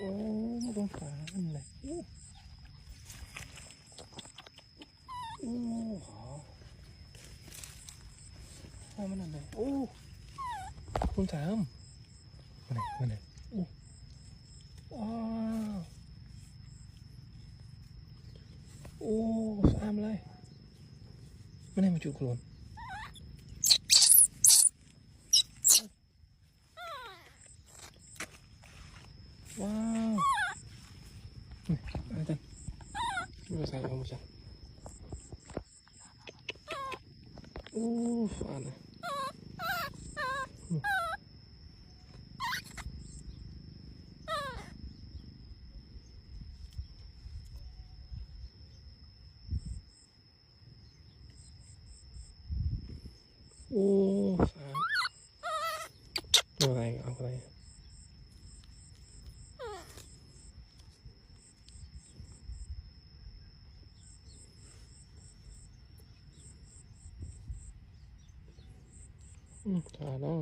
โอ้ตรงขาอันไหนโอ้โอ้มันอันไหนโอ้คุณสามมันไหนโอ้ว้าวโอ้สามเลยมันไหนมาจุกโคลนว้าวนี่อะไรกันไม่ใส่เอามาใส่โอ้ฟันเลยโอ้สามอะไรเอาอะไรถ่ายแล้ว